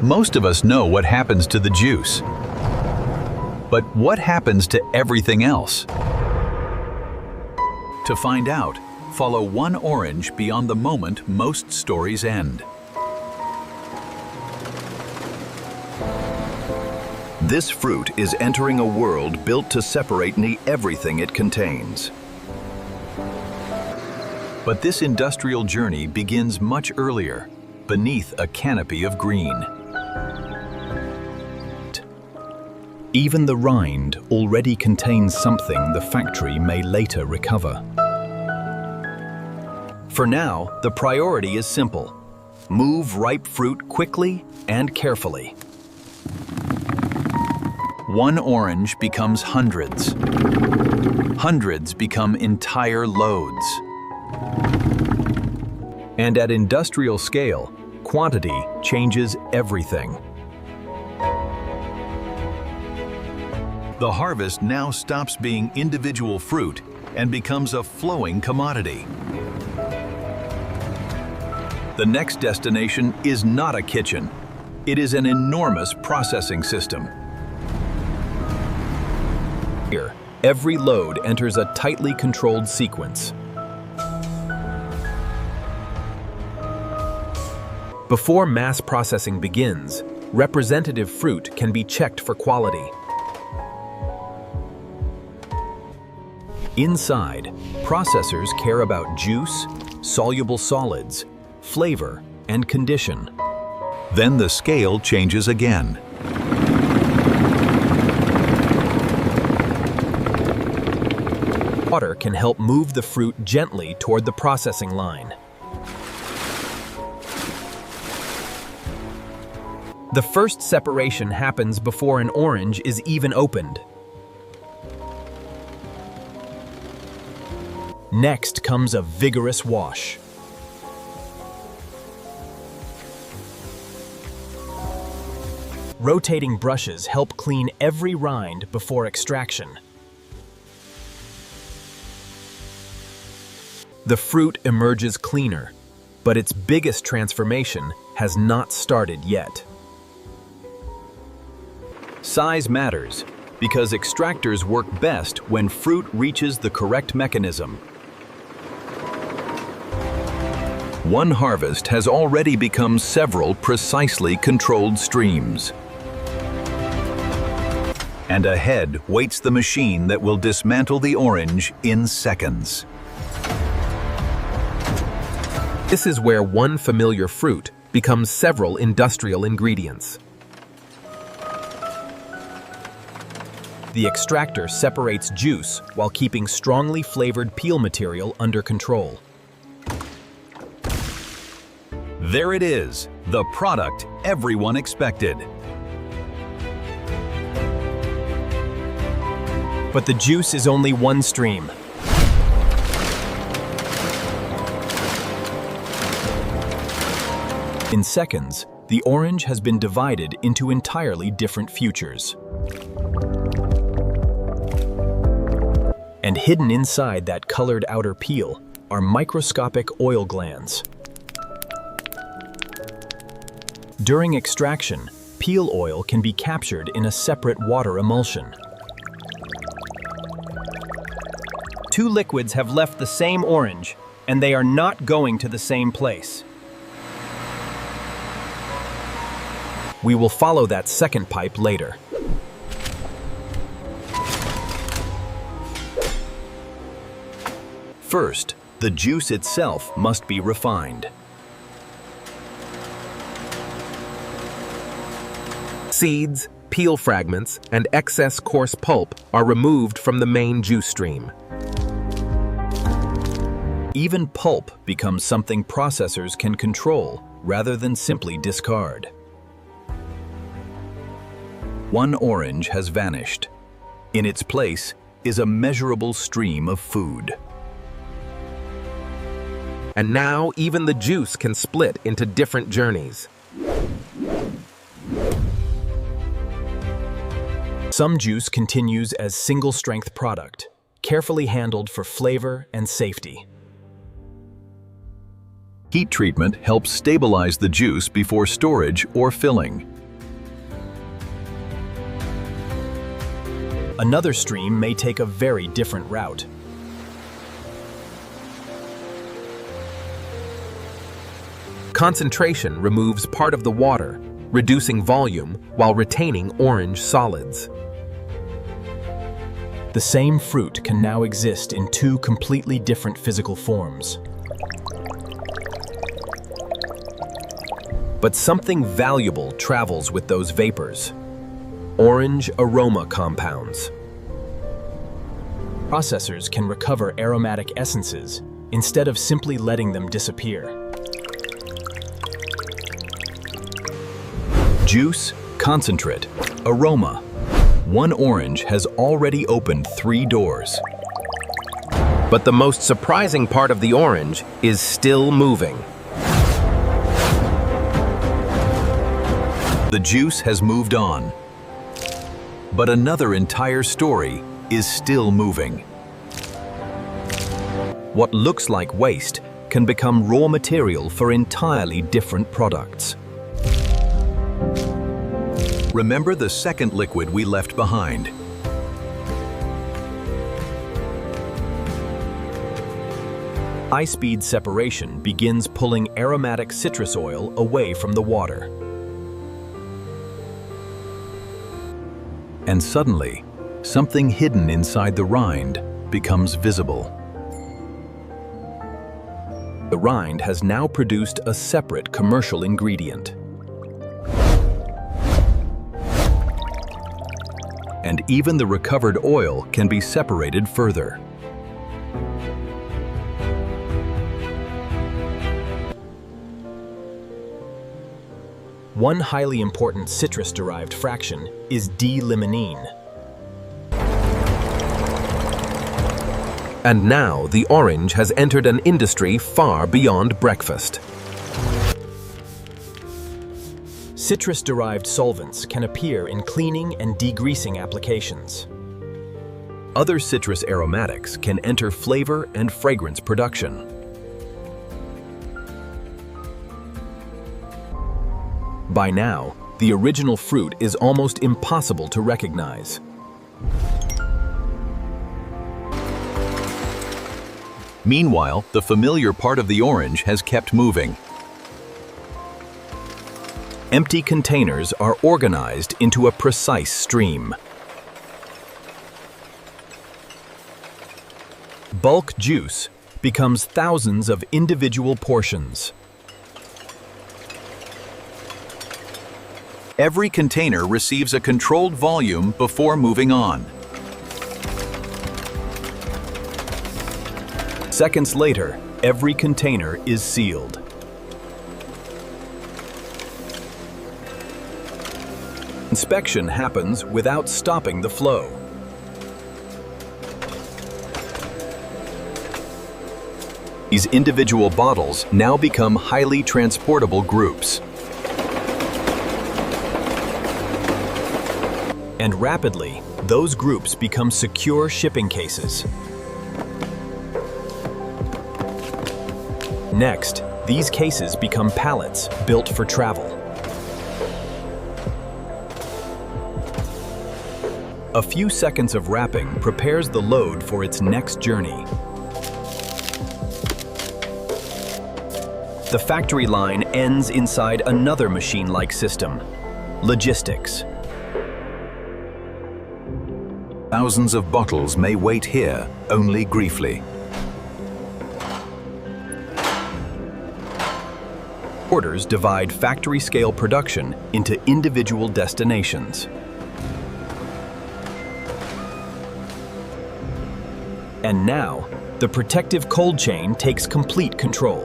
Most of us know what happens to the juice. But what happens to everything else? To find out, follow one orange beyond the moment most stories end. This fruit is entering a world built to separate everything it contains. But this industrial journey begins much earlier, beneath a canopy of green. Even the rind already contains something the factory may later recover. For now, the priority is simple. Move ripe fruit quickly and carefully. One orange becomes hundreds. Hundreds become entire loads. And at industrial scale, quantity changes everything. The harvest now stops being individual fruit and becomes a flowing commodity. The next destination is not a kitchen. It is an enormous processing system. Here, every load enters a tightly controlled sequence. Before mass processing begins, representative fruit can be checked for quality. Inside, processors care about juice, soluble solids, flavor, and condition. Then the scale changes again. Water can help move the fruit gently toward the processing line. The first separation happens before an orange is even opened. Next comes a vigorous wash. Rotating brushes help clean every rind before extraction. The fruit emerges cleaner, but its biggest transformation has not started yet. Size matters, because extractors work best when fruit reaches the correct mechanism. One harvest has already become several precisely controlled streams. And ahead waits the machine that will dismantle the orange in seconds. This is where one familiar fruit becomes several industrial ingredients. The extractor separates juice while keeping strongly flavored peel material under control. There it is, the product everyone expected. But the juice is only one stream. In seconds, the orange has been divided into entirely different futures. And hidden inside that colored outer peel are microscopic oil glands. During extraction, peel oil can be captured in a separate water emulsion. Two liquids have left the same orange, and they are not going to the same place. We will follow that second pipe later. First, the juice itself must be refined. Seeds, peel fragments, and excess coarse pulp are removed from the main juice stream. Even pulp becomes something processors can control rather than simply discard. One orange has vanished. In its place is a measurable stream of food. And now even the juice can split into different journeys. Some juice continues as single-strength product, carefully handled for flavor and safety. Heat treatment helps stabilize the juice before storage or filling. Another stream may take a very different route. Concentration removes part of the water, reducing volume while retaining orange solids. The same fruit can now exist in two completely different physical forms. But something valuable travels with those vapors: orange aroma compounds. Processors can recover aromatic essences instead of simply letting them disappear. Juice, concentrate, aroma. One orange has already opened 3 doors. But the most surprising part of the orange is still moving. The juice has moved on. But another entire story is still moving. What looks like waste can become raw material for entirely different products. Remember the second liquid we left behind. High-speed separation begins pulling aromatic citrus oil away from the water. And suddenly, something hidden inside the rind becomes visible. The rind has now produced a separate commercial ingredient. And even the recovered oil can be separated further. One highly important citrus-derived fraction is D-limonene. And now the orange has entered an industry far beyond breakfast. Citrus-derived solvents can appear in cleaning and degreasing applications. Other citrus aromatics can enter flavor and fragrance production. By now, the original fruit is almost impossible to recognize. Meanwhile, the familiar part of the orange has kept moving. Empty containers are organized into a precise stream. Bulk juice becomes thousands of individual portions. Every container receives a controlled volume before moving on. Seconds later, every container is sealed. Inspection happens without stopping the flow. These individual bottles now become highly transportable groups. And rapidly, those groups become secure shipping cases. Next, these cases become pallets built for travel. A few seconds of wrapping prepares the load for its next journey. The factory line ends inside another machine-like system: logistics. Thousands of bottles may wait here only briefly. Orders divide factory-scale production into individual destinations. And now, the protective cold chain takes complete control.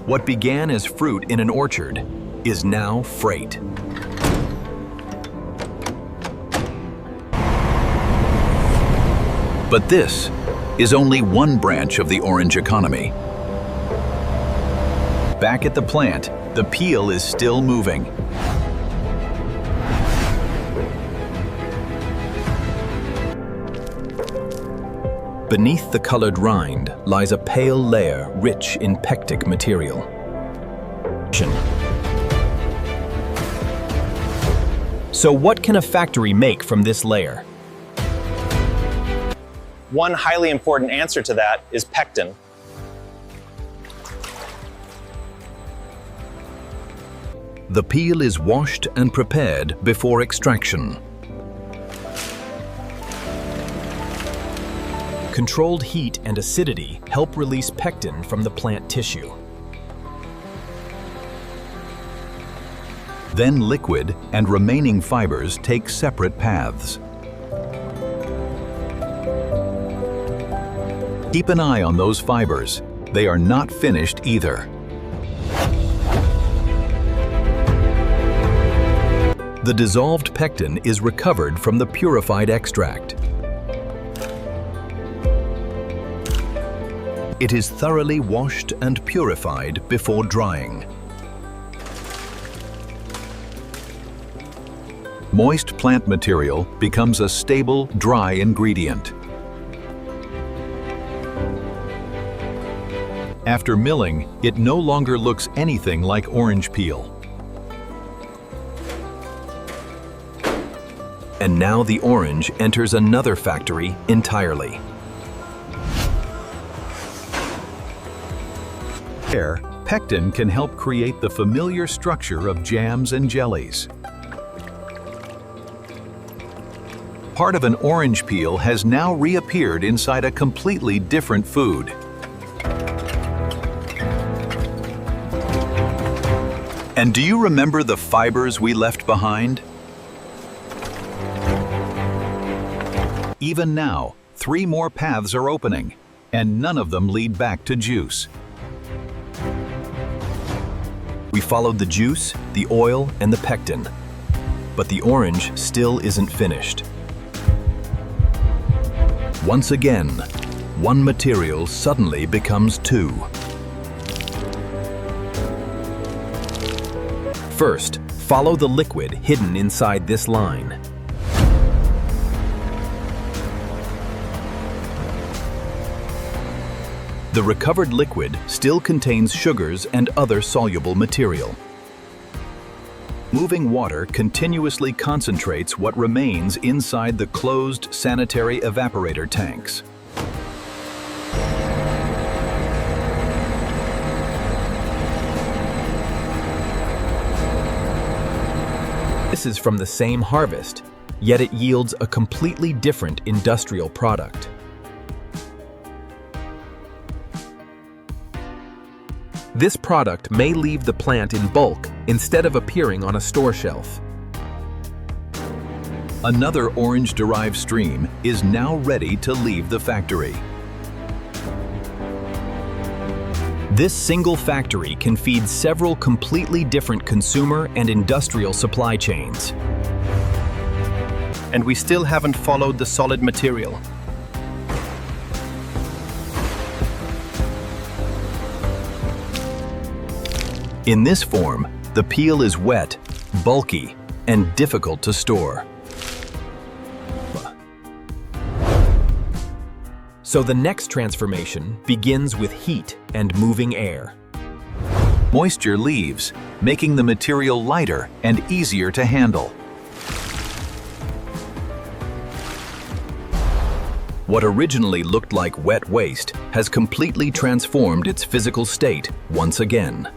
What began as fruit in an orchard is now freight. But this is only one branch of the orange economy. Back at the plant, the peel is still moving. Beneath the colored rind lies a pale layer rich in pectic material. So what can a factory make from this layer? One highly important answer to that is pectin. The peel is washed and prepared before extraction. Controlled heat and acidity help release pectin from the plant tissue. Then liquid and remaining fibers take separate paths. Keep an eye on those fibers. They are not finished either. The dissolved pectin is recovered from the purified extract. It is thoroughly washed and purified before drying. Moist plant material becomes a stable, dry ingredient. After milling, it no longer looks anything like orange peel. And now the orange enters another factory entirely. There, pectin can help create the familiar structure of jams and jellies. Part of an orange peel has now reappeared inside a completely different food. And do you remember the fibers we left behind? Even now, 3 more paths are opening, and none of them lead back to juice. We followed the juice, the oil, and the pectin, but the orange still isn't finished. Once again, one material suddenly becomes 2. First, follow the liquid hidden inside this line. The recovered liquid still contains sugars and other soluble material. Moving water continuously concentrates what remains inside the closed sanitary evaporator tanks. This is from the same harvest, yet it yields a completely different industrial product. This product may leave the plant in bulk instead of appearing on a store shelf. Another orange-derived stream is now ready to leave the factory. This single factory can feed several completely different consumer and industrial supply chains. And we still haven't followed the solid material. In this form, the peel is wet, bulky, and difficult to store. So the next transformation begins with heat and moving air. Moisture leaves, making the material lighter and easier to handle. What originally looked like wet waste has completely transformed its physical state once again.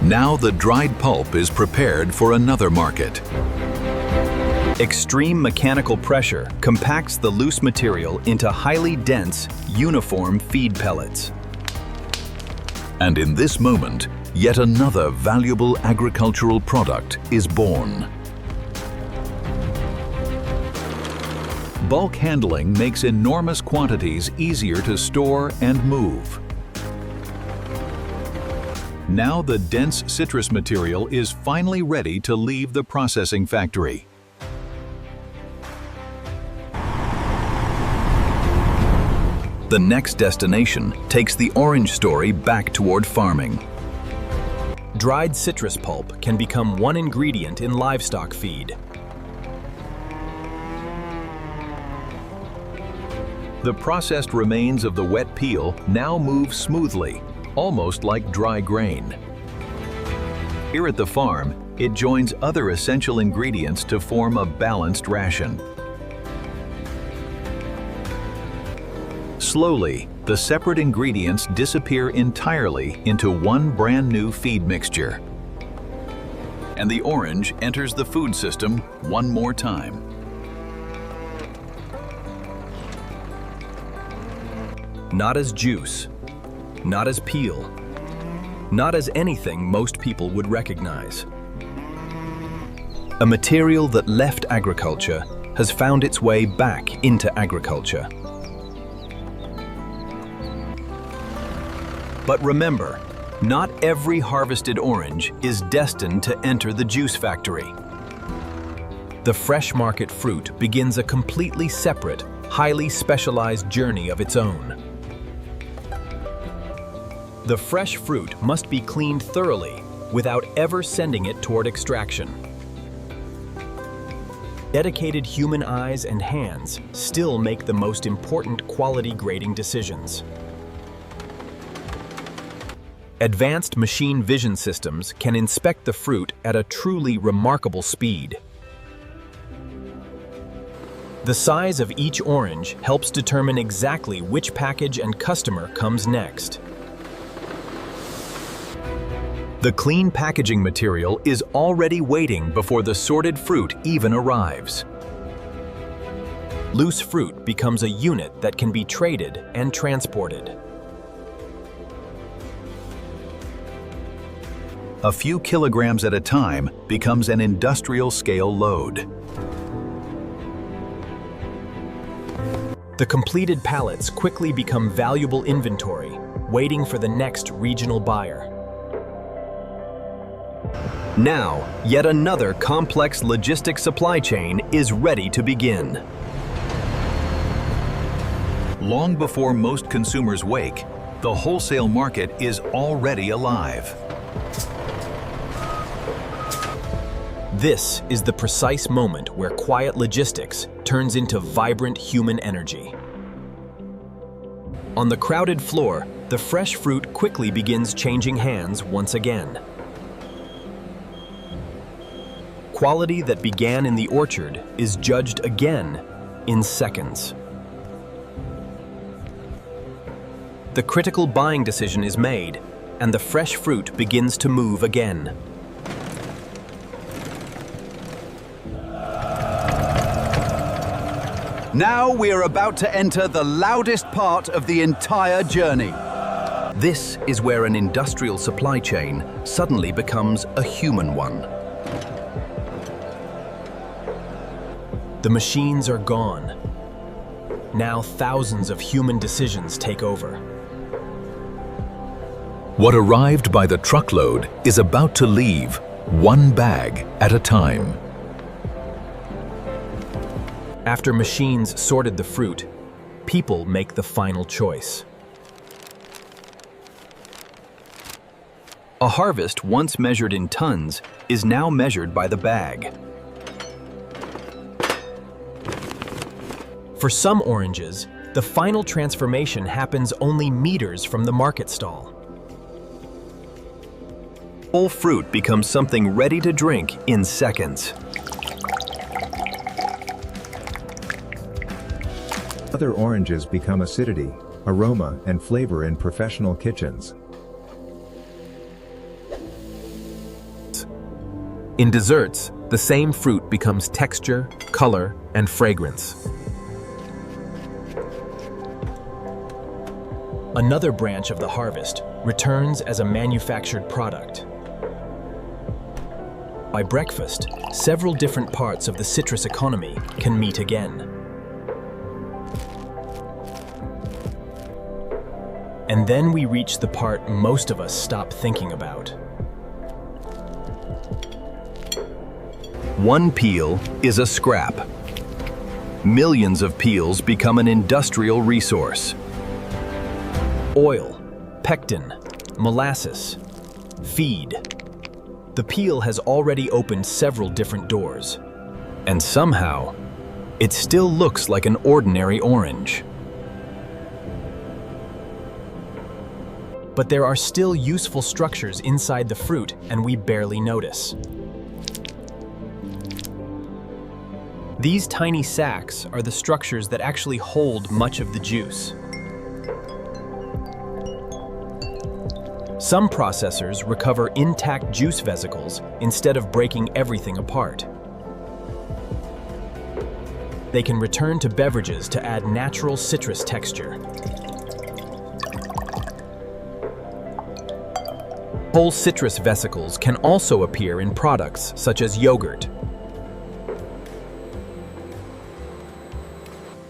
Now the dried pulp is prepared for another market. Extreme mechanical pressure compacts the loose material into highly dense, uniform feed pellets. And in this moment, yet another valuable agricultural product is born. Bulk handling makes enormous quantities easier to store and move. Now the dense citrus material is finally ready to leave the processing factory. The next destination takes the orange story back toward farming. Dried citrus pulp can become one ingredient in livestock feed. The processed remains of the wet peel now move smoothly, almost like dry grain. Here at the farm, it joins other essential ingredients to form a balanced ration. Slowly, the separate ingredients disappear entirely into one brand new feed mixture. And the orange enters the food system one more time. Not as juice, not as peel, not as anything most people would recognize. A material that left agriculture has found its way back into agriculture. But remember, not every harvested orange is destined to enter the juice factory. The fresh market fruit begins a completely separate, highly specialized journey of its own. The fresh fruit must be cleaned thoroughly without ever sending it toward extraction. Dedicated human eyes and hands still make the most important quality grading decisions. Advanced machine vision systems can inspect the fruit at a truly remarkable speed. The size of each orange helps determine exactly which package and customer comes next. The clean packaging material is already waiting before the sorted fruit even arrives. Loose fruit becomes a unit that can be traded and transported. A few kilograms at a time becomes an industrial scale load. The completed pallets quickly become valuable inventory, waiting for the next regional buyer. Now, yet another complex logistics supply chain is ready to begin. Long before most consumers wake, the wholesale market is already alive. This is the precise moment where quiet logistics turns into vibrant human energy. On the crowded floor, the fresh fruit quickly begins changing hands once again. Quality that began in the orchard is judged again in seconds. The critical buying decision is made, and the fresh fruit begins to move again. Now we are about to enter the loudest part of the entire journey. This is where an industrial supply chain suddenly becomes a human one. The machines are gone. Now thousands of human decisions take over. What arrived by the truckload is about to leave, one bag at a time. After machines sorted the fruit, people make the final choice. A harvest once measured in tons is now measured by the bag. For some oranges, the final transformation happens only meters from the market stall. Whole fruit becomes something ready to drink in seconds. Other oranges become acidity, aroma, and flavor in professional kitchens. In desserts, the same fruit becomes texture, color, and fragrance. Another branch of the harvest returns as a manufactured product. By breakfast, several different parts of the citrus economy can meet again. And then we reach the part most of us stop thinking about. One peel is a scrap. Millions of peels become an industrial resource. Oil, pectin, molasses, feed. The peel has already opened several different doors. And somehow, it still looks like an ordinary orange. but there are still useful structures inside the fruit and we barely notice. These tiny sacs are the structures that actually hold much of the juice. Some processors recover intact juice vesicles instead of breaking everything apart. They can return to beverages to add natural citrus texture. Whole citrus vesicles can also appear in products such as yogurt.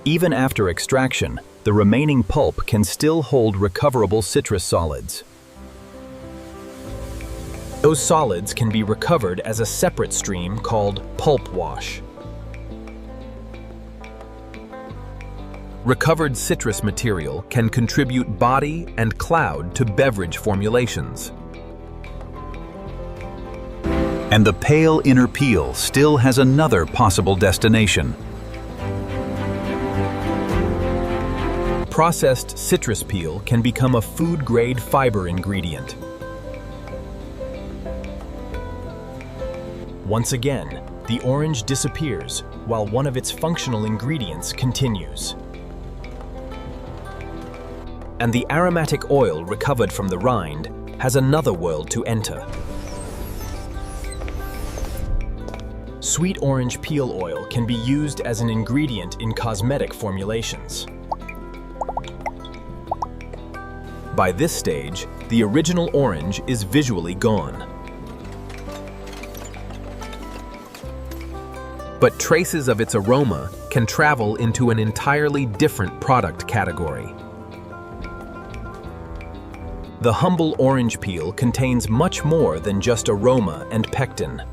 Even after extraction, the remaining pulp can still hold recoverable citrus solids. Those solids can be recovered as a separate stream called pulp wash. Recovered citrus material can contribute body and cloud to beverage formulations. And the pale inner peel still has another possible destination. Processed citrus peel can become a food-grade fiber ingredient. Once again, the orange disappears while one of its functional ingredients continues. And the aromatic oil recovered from the rind has another world to enter. Sweet orange peel oil can be used as an ingredient in cosmetic formulations. By this stage, the original orange is visually gone. But traces of its aroma can travel into an entirely different product category. The humble orange peel contains much more than just aroma and pectin.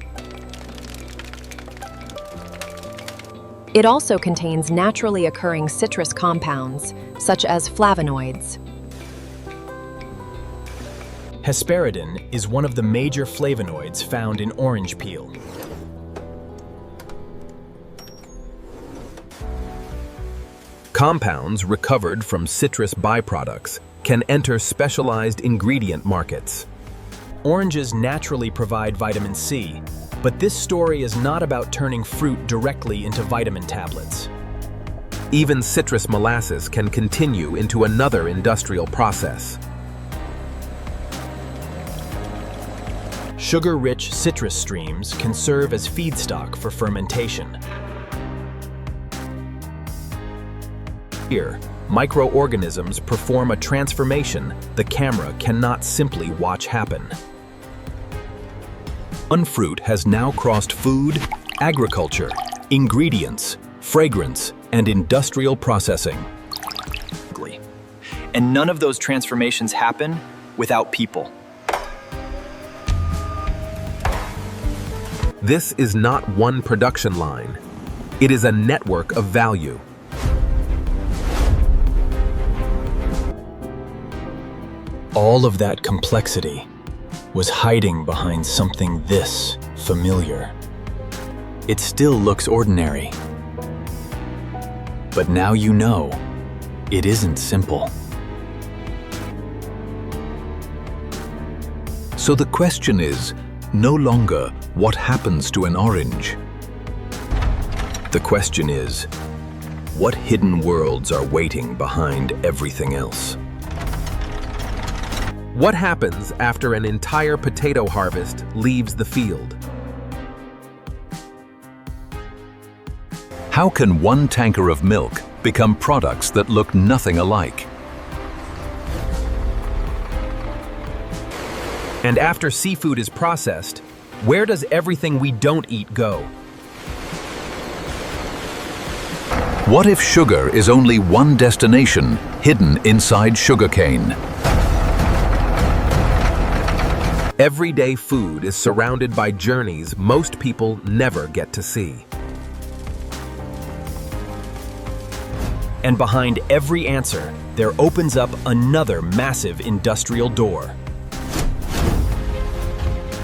It also contains naturally occurring citrus compounds, such as flavonoids. Hesperidin is one of the major flavonoids found in orange peel. Compounds recovered from citrus byproducts can enter specialized ingredient markets. Oranges naturally provide vitamin C, but this story is not about turning fruit directly into vitamin tablets. Even citrus molasses can continue into another industrial process. Sugar-rich citrus streams can serve as feedstock for fermentation. Here, microorganisms perform a transformation the camera cannot simply watch happen. One fruit has now crossed food, agriculture, ingredients, fragrance, and industrial processing. And none of those transformations happen without people. This is not one production line. It is a network of value. All of that complexity was hiding behind something this familiar. It still looks ordinary. But now you know, it isn't simple. So the question is no longer what happens to an orange. The question is, what hidden worlds are waiting behind everything else? What happens after an entire potato harvest leaves the field? How can one tanker of milk become products that look nothing alike? And after seafood is processed, where does everything we don't eat go? What if sugar is only one destination hidden inside sugarcane? Everyday food is surrounded by journeys most people never get to see. And behind every answer, there opens up another massive industrial door.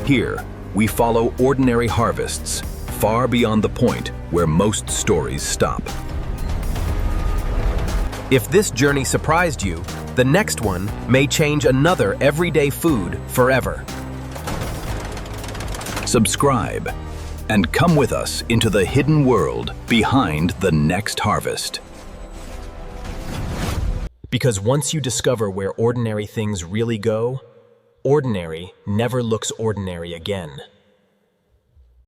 Here, we follow ordinary harvests, far beyond the point where most stories stop. If this journey surprised you, The next one may change another everyday food forever. Subscribe and come with us into the hidden world behind the next harvest. Because once you discover where ordinary things really go, ordinary never looks ordinary again.